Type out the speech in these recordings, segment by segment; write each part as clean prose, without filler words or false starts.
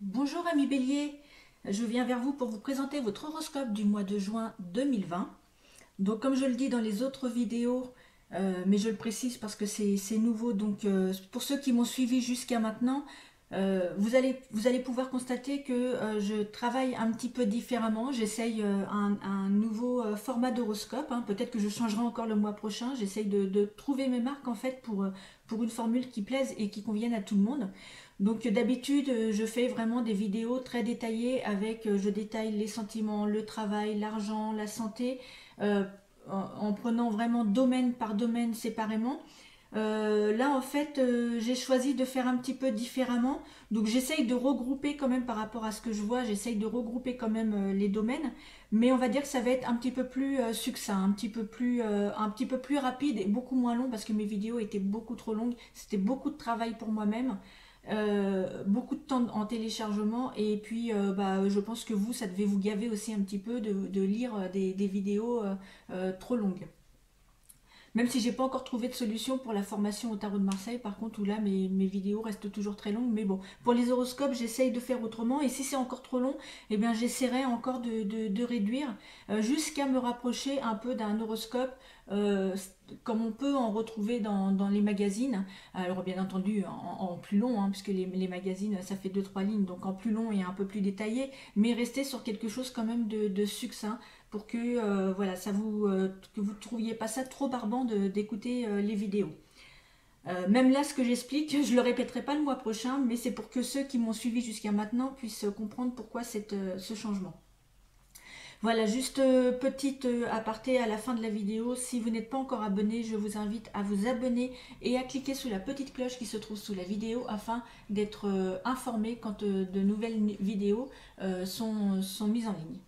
Bonjour amis Bélier, je viens vers vous pour vous présenter votre horoscope du mois de juin 2020. Donc comme je le dis dans les autres vidéos, mais je le précise parce que c'est nouveau, donc pour ceux qui m'ont suivi jusqu'à maintenant, vous allez pouvoir constater que je travaille un petit peu différemment. J'essaye un nouveau format d'horoscope, hein. Peut-être que je changerai encore le mois prochain. J'essaye de trouver mes marques en fait pour une formule qui plaise et qui convienne à tout le monde. Donc d'habitude, je fais vraiment des vidéos très détaillées avec, je détaille les sentiments, le travail, l'argent, la santé, euh, en prenant vraiment domaine par domaine séparément. Là, en fait, j'ai choisi de faire un petit peu différemment. Donc, j'essaye de regrouper quand même par rapport à ce que je vois. J'essaye de regrouper quand même les domaines. Mais on va dire que ça va être un petit peu plus succinct, un petit peu plus rapide et beaucoup moins long parce que mes vidéos étaient beaucoup trop longues. C'était beaucoup de travail pour moi-même. Beaucoup de temps en téléchargement et puis je pense que vous, ça devait vous gaver aussi un petit peu de lire des vidéos trop longues. Même si j'ai pas encore trouvé de solution pour la formation au tarot de Marseille, par contre, où là mes vidéos restent toujours très longues. Mais bon, pour les horoscopes, j'essaye de faire autrement. Et si c'est encore trop long, eh bien j'essaierai encore de réduire jusqu'à me rapprocher un peu d'un horoscope euh, comme on peut en retrouver dans les magazines. Alors bien entendu en plus long, hein, puisque les magazines, ça fait deux trois lignes, donc en plus long et un peu plus détaillé, mais rester sur quelque chose quand même de succinct pour que voilà, que vous ne trouviez pas ça trop barbant d'écouter les vidéos. Même là, ce que j'explique, je ne le répéterai pas le mois prochain, mais c'est pour que ceux qui m'ont suivi jusqu'à maintenant puissent comprendre pourquoi ce changement. Voilà, juste petite aparté à la fin de la vidéo. Si vous n'êtes pas encore abonné, je vous invite à vous abonner et à cliquer sur la petite cloche qui se trouve sous la vidéo afin d'être informé quand de nouvelles vidéos sont mises en ligne.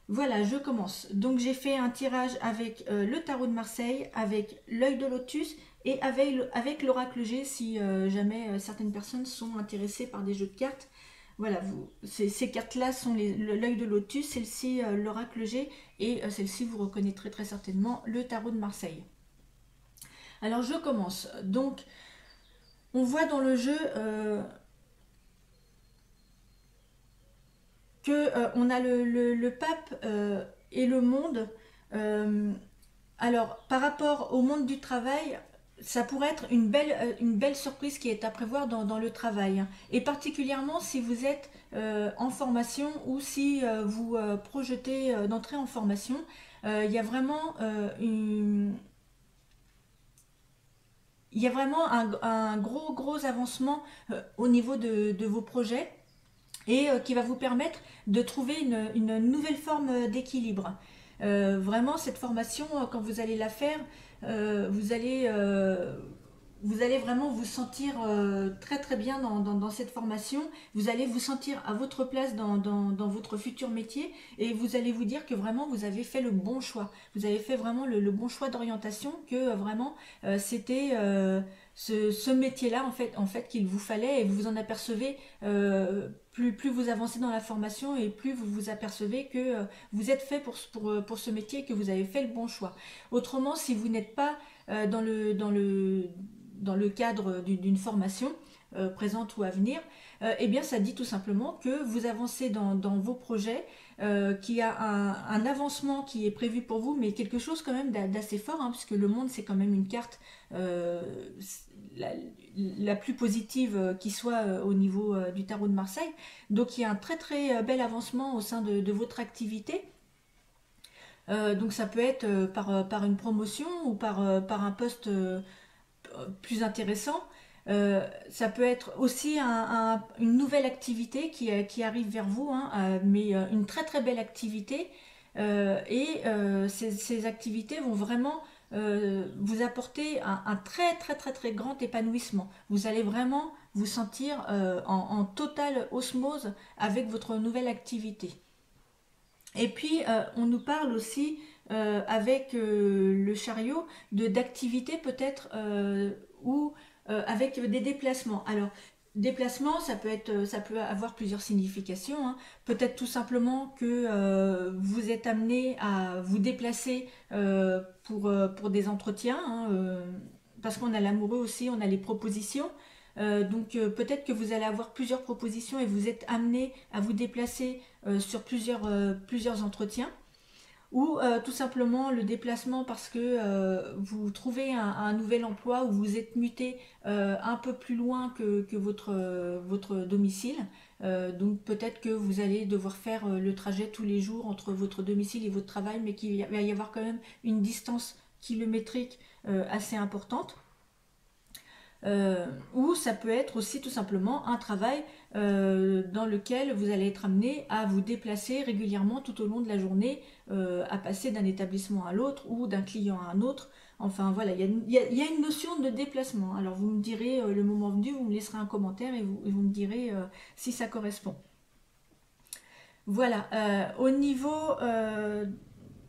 Voilà, je commence. Donc j'ai fait un tirage avec le tarot de Marseille, avec l'œil de lotus et avec l'oracle G si jamais certaines personnes sont intéressées par des jeux de cartes. Voilà, ces cartes-là sont l'œil de lotus, celle-ci l'oracle G et celle-ci vous reconnaîtrez très certainement le tarot de Marseille. Alors je commence. Donc on voit dans le jeu que on a le pape et le monde. Euh, Alors, par rapport au monde du travail, ça pourrait être une belle surprise qui est à prévoir dans le travail, hein. Et particulièrement si vous êtes en formation ou si vous projetez d'entrer en formation, il y a vraiment il y a vraiment un gros avancement au niveau de vos projets et qui va vous permettre de trouver une nouvelle forme d'équilibre. Vraiment, cette formation, quand vous allez la faire, euh, vous allez, euh, vous allez vraiment vous sentir très bien dans cette formation. Vous allez vous sentir à votre place dans votre futur métier et vous allez vous dire que vraiment vous avez fait le bon choix. Vous avez fait vraiment le bon choix d'orientation, que vraiment c'était ce métier-là en fait qu'il vous fallait et vous vous en apercevez plus vous avancez dans la formation et plus vous vous apercevez que vous êtes fait pour ce métier et que vous avez fait le bon choix. Autrement, si vous n'êtes pas dans le cadre d'une formation présente ou à venir, eh bien ça dit tout simplement que vous avancez dans vos projets, qu'il y a un avancement qui est prévu pour vous, mais quelque chose quand même d'assez fort, hein, puisque le monde c'est quand même une carte euh, la, la plus positive qui soit au niveau du tarot de Marseille. Donc il y a un très bel avancement au sein de votre activité. Donc ça peut être par une promotion ou par un poste plus intéressant. Ça peut être aussi une nouvelle activité qui arrive vers vous, hein, mais une très belle activité. Ces activités vont vraiment vous apporter un très grand épanouissement. Vous allez vraiment vous sentir en totale osmose avec votre nouvelle activité. Et puis, on nous parle aussi avec le chariot d'activités peut-être ou avec des déplacements. Alors, déplacement, ça peut avoir plusieurs significations, hein. Peut-être tout simplement que vous êtes amené à vous déplacer pour des entretiens, hein, parce qu'on a l'amoureux aussi, on a les propositions. Donc peut-être que vous allez avoir plusieurs propositions et vous êtes amené à vous déplacer sur plusieurs entretiens. Ou tout simplement le déplacement parce que vous trouvez un nouvel emploi ou vous êtes muté un peu plus loin que votre domicile. Donc peut-être que vous allez devoir faire le trajet tous les jours entre votre domicile et votre travail, mais qu'il va y avoir quand même une distance kilométrique assez importante. Ou ça peut être aussi tout simplement un travail dans lequel vous allez être amené à vous déplacer régulièrement tout au long de la journée, à passer d'un établissement à l'autre ou d'un client à un autre. Enfin voilà, il y a une notion de déplacement. Alors vous me direz le moment venu, vous me laisserez un commentaire et vous me direz si ça correspond. Voilà, au niveau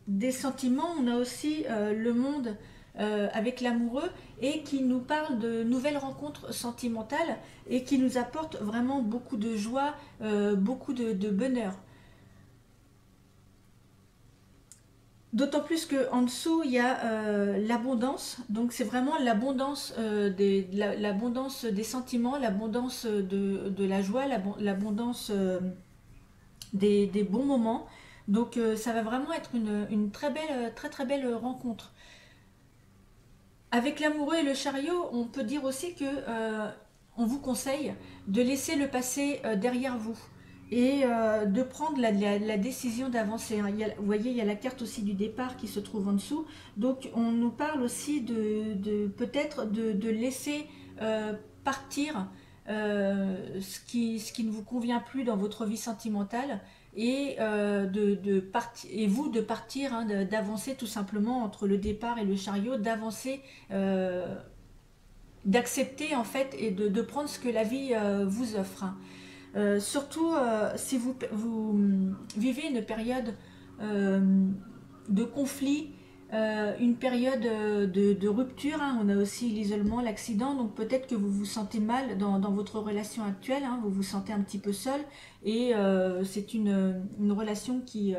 des sentiments, on a aussi le monde avec l'amoureux et qui nous parle de nouvelles rencontres sentimentales et qui nous apporte vraiment beaucoup de joie, beaucoup de bonheur. D'autant plus qu'en dessous, il y a l'abondance. Donc c'est vraiment l'abondance l'abondance des sentiments, l'abondance de la joie, l'abondance des bons moments. Donc ça va vraiment être une très belle rencontre. Avec l'amoureux et le chariot, on peut dire aussi que on vous conseille de laisser le passé derrière vous et de prendre la décision d'avancer. Vous voyez, il y a la carte aussi du départ qui se trouve en dessous. Donc on nous parle aussi de peut-être de laisser partir ce qui ne vous convient plus dans votre vie sentimentale et, et vous de partir, hein, d'avancer tout simplement entre le départ et le chariot, d'avancer, d'accepter en fait et de prendre ce que la vie vous offre. Hein. Surtout si vous vivez une période de conflit, une période de rupture, hein. On a aussi l'isolement, l'accident, donc peut-être que vous vous sentez mal dans votre relation actuelle, hein. Vous vous sentez un petit peu seul et c'est une relation qui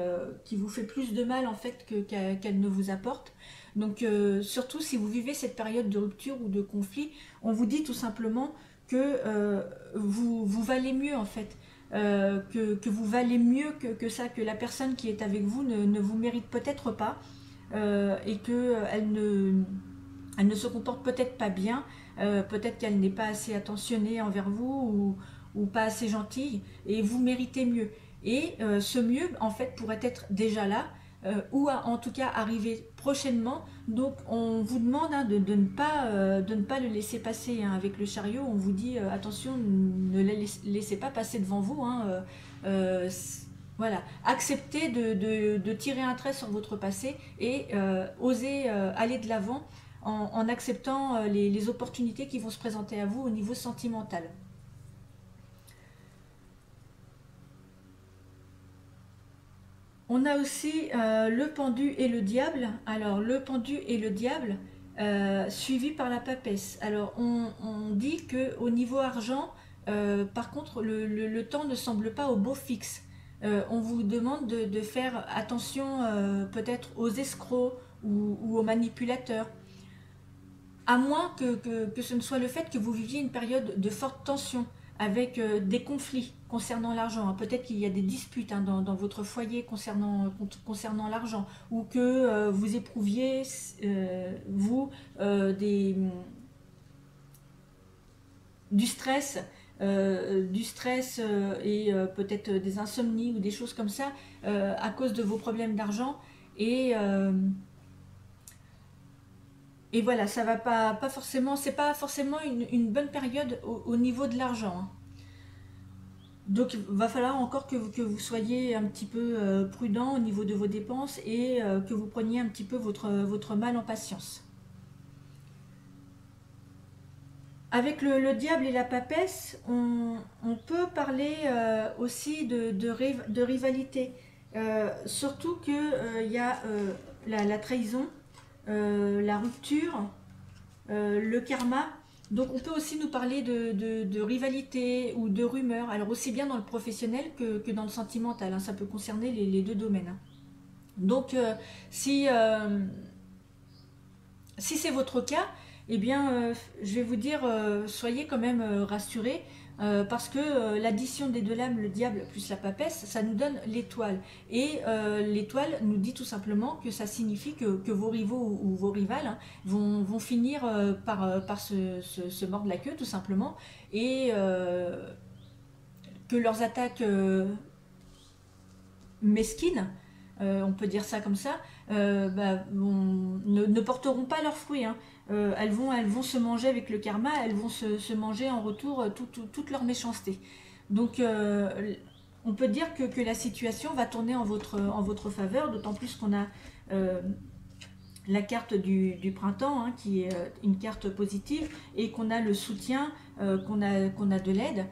vous fait plus de mal en fait qu'elle ne vous apporte. Donc surtout si vous vivez cette période de rupture ou de conflit, on vous dit tout simplement que vous valez mieux en fait, que vous valez mieux que ça, que la personne qui est avec vous ne vous mérite peut-être pas, et qu'elle elle ne se comporte peut-être pas bien, peut-être qu'elle n'est pas assez attentionnée envers vous ou pas assez gentille, et vous méritez mieux. Et ce mieux, en fait, pourrait être déjà là, ou en tout cas arriver prochainement. Donc on vous demande, hein, de ne pas le laisser passer, hein. Avec le chariot, on vous dit attention, ne le laissez pas passer devant vous, hein. Voilà, acceptez de tirer un trait sur votre passé et osez aller de l'avant en acceptant les opportunités qui vont se présenter à vous au niveau sentimental. On a aussi le pendu et le diable. Alors le pendu et le diable, suivi par la papesse. Alors on dit que au niveau argent, par contre le temps ne semble pas au beau fixe. On vous demande de faire attention peut-être aux escrocs ou aux manipulateurs. À moins que ce ne soit le fait que vous viviez une période de forte tension avec des conflits concernant l'argent. Peut-être qu'il y a des disputes, hein, dans votre foyer concernant l'argent, ou que vous éprouviez, vous, du stress, et peut-être des insomnies ou des choses comme ça à cause de vos problèmes d'argent. Et voilà, ça va pas forcément, c'est pas forcément une bonne période au niveau de l'argent. Hein. Donc il va falloir encore que vous soyez un petit peu prudent au niveau de vos dépenses et que vous preniez un petit peu votre mal en patience. Avec le diable et la papesse, on peut parler aussi de rivalité. Surtout qu'il y a la trahison, la rupture, le karma. Donc on peut aussi nous parler de rivalité ou de rumeurs, alors aussi bien dans le professionnel que dans le sentimental, hein. Ça peut concerner les deux domaines. Hein. Donc si c'est votre cas, eh bien, je vais vous dire, soyez quand même rassurés, parce que l'addition des deux lames, le diable plus la papesse, ça nous donne l'étoile. Et l'étoile nous dit tout simplement que ça signifie que vos rivaux ou vos rivales, hein, vont finir par se mordre la queue, tout simplement, et que leurs attaques mesquines, on peut dire ça comme ça, ne porteront pas leurs fruits, hein. Elles vont se manger avec le karma, elles vont se manger en retour toute leur méchanceté. Donc on peut dire que la situation va tourner en votre faveur, d'autant plus qu'on a la carte du printemps, hein, qui est une carte positive, et qu'on a le soutien, qu'on a de l'aide.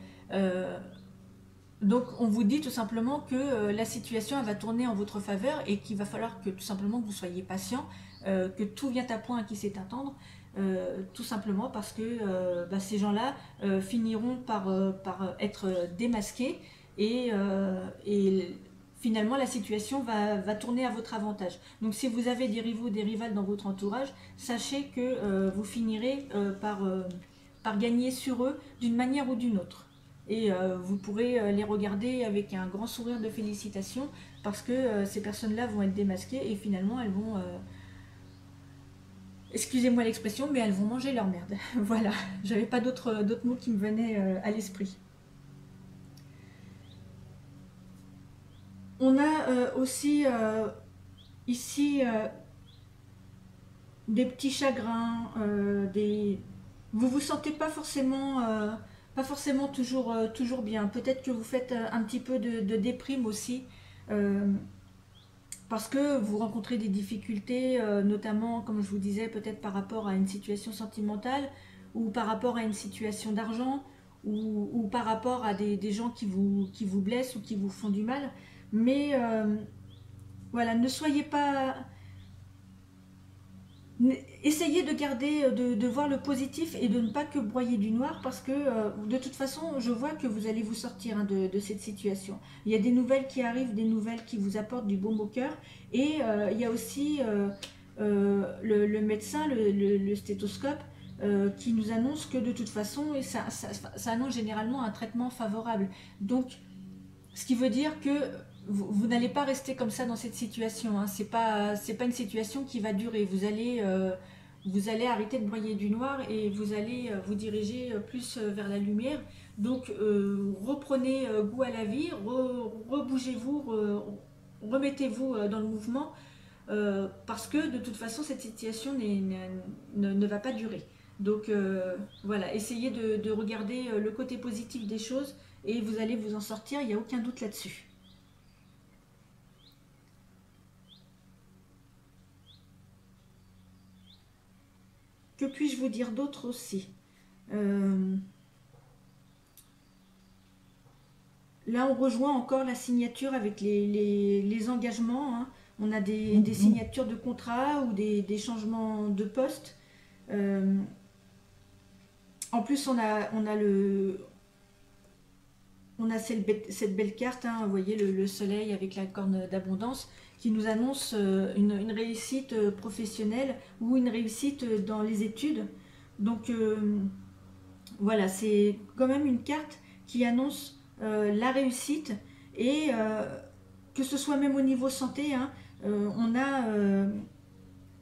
Donc on vous dit tout simplement que la situation elle va tourner en votre faveur et qu'il va falloir que tout simplement que vous soyez patient, que tout vient à point à qui sait attendre, tout simplement parce que ces gens-là finiront par être démasqués, et finalement la situation va tourner à votre avantage. Donc si vous avez des rivaux, des rivales dans votre entourage, sachez que vous finirez par gagner sur eux d'une manière ou d'une autre. Et vous pourrez les regarder avec un grand sourire de félicitations, parce que ces personnes-là vont être démasquées et finalement elles vont, excusez-moi l'expression, mais elles vont manger leur merde. Voilà, j'avais pas d'autres mots qui me venaient à l'esprit. On a aussi ici des petits chagrins, vous vous sentez pas forcément toujours bien. Peut-être que vous faites un petit peu de déprime aussi, euh, parce que vous rencontrez des difficultés, notamment, comme je vous disais, peut-être par rapport à une situation sentimentale, ou par rapport à une situation d'argent, ou par rapport à des gens qui vous blessent ou qui vous font du mal. Mais voilà, ne soyez pas... Essayez de garder, de voir le positif et de ne pas que broyer du noir, parce que de toute façon, je vois que vous allez vous sortir, hein, de cette situation. Il y a des nouvelles qui arrivent, des nouvelles qui vous apportent du baume au cœur, et il y a aussi le médecin, le stéthoscope, qui nous annonce que de toute façon, et ça annonce généralement un traitement favorable. Donc, ce qui veut dire que vous n'allez pas rester comme ça dans cette situation, hein. C'est pas une situation qui va durer. Vous allez arrêter de broyer du noir et vous allez vous diriger plus vers la lumière. Donc reprenez goût à la vie, rebougez-vous, remettez-vous dans le mouvement, parce que de toute façon cette situation ne va pas durer. Donc voilà, essayez de regarder le côté positif des choses et vous allez vous en sortir, il n'y a aucun doute là-dessus. Que puis-je vous dire d'autre aussi? Euh, Là, on rejoint encore la signature avec les engagements, hein. On a des signatures de contrats ou des changements de poste. Euh, En plus, on a cette belle carte, hein, vous voyez le soleil avec la corne d'abondance, qui nous annonce une réussite professionnelle ou une réussite dans les études. Donc voilà, c'est quand même une carte qui annonce la réussite, et que ce soit même au niveau santé, hein, euh, on a... euh,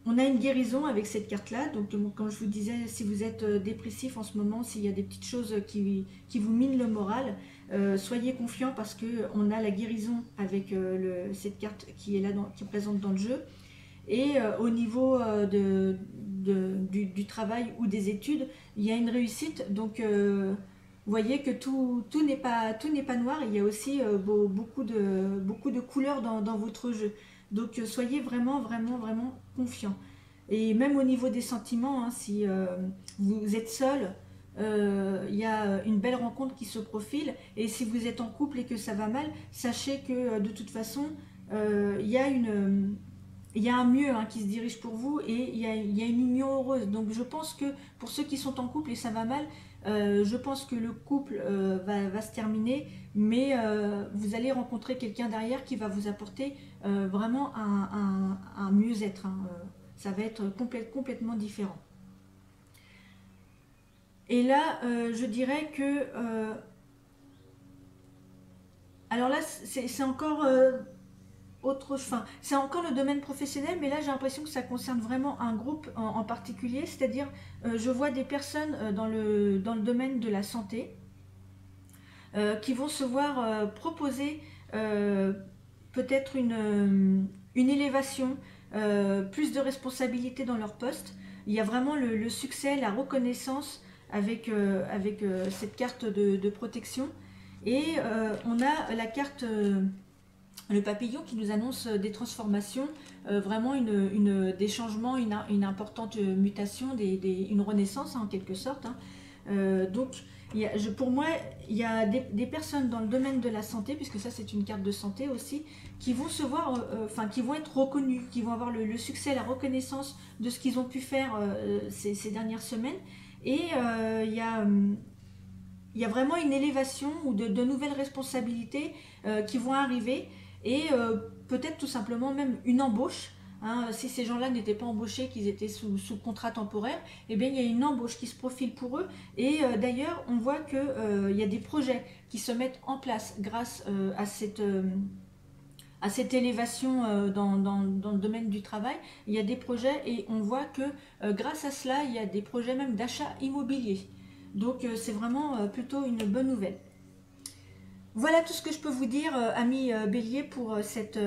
on a une guérison avec cette carte-là. Donc, comme je vous disais, si vous êtes dépressif en ce moment, s'il y a des petites choses qui vous minent le moral, soyez confiants, parce qu'on a la guérison avec cette carte qui est là, qui est présente dans le jeu. Et au niveau du travail ou des études, il y a une réussite. Donc, vous voyez que tout n'est pas noir. Il y a aussi beaucoup de couleurs dans votre jeu. Donc, soyez vraiment, vraiment, vraiment confiants. Et même au niveau des sentiments, hein, si vous êtes seul, il y a une belle rencontre qui se profile. Et si vous êtes en couple et que ça va mal, sachez que de toute façon, il y a il y a un mieux, hein, qui se dirige pour vous, et il y a une union heureuse. Donc je pense que pour ceux qui sont en couple et ça va mal, je pense que le couple va se terminer, mais vous allez rencontrer quelqu'un derrière qui va vous apporter vraiment un mieux-être, hein. Ça va être complètement différent. Et là, je dirais que... alors là, c'est encore enfin, c'est encore le domaine professionnel, mais là, j'ai l'impression que ça concerne vraiment un groupe en particulier. C'est-à-dire, je vois des personnes dans le domaine de la santé qui vont se voir proposer euh, peut-être une élévation, plus de responsabilité dans leur poste. Il y a vraiment le succès, la reconnaissance avec cette carte de protection. Et on a la carte, le papillon qui nous annonce des transformations, vraiment des changements, une importante mutation, une renaissance hein, en quelque sorte. Hein. Donc, pour moi, il y a des personnes dans le domaine de la santé, puisque ça c'est une carte de santé aussi, qui vont se voir, enfin qui vont être reconnus, qui vont avoir le succès, la reconnaissance de ce qu'ils ont pu faire ces dernières semaines. Et il y a vraiment une élévation ou de nouvelles responsabilités qui vont arriver et peut-être tout simplement même une embauche. Hein, si ces gens-là n'étaient pas embauchés, qu'ils étaient sous contrat temporaire, eh bien il y a une embauche qui se profile pour eux. Et d'ailleurs, on voit qu'il y a des projets qui se mettent en place grâce à cette élévation dans le domaine du travail. Il y a des projets et on voit que grâce à cela, il y a des projets même d'achat immobilier. Donc c'est vraiment plutôt une bonne nouvelle. Voilà tout ce que je peux vous dire, amis Bélier, pour cet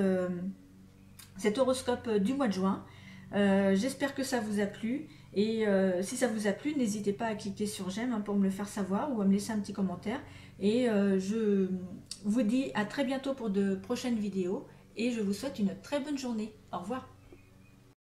horoscope du mois de juin. J'espère que ça vous a plu. Et si ça vous a plu, n'hésitez pas à cliquer sur j'aime hein, pour me le faire savoir ou à me laisser un petit commentaire. Et je vous dis à très bientôt pour de prochaines vidéos. Et je vous souhaite une très bonne journée. Au revoir.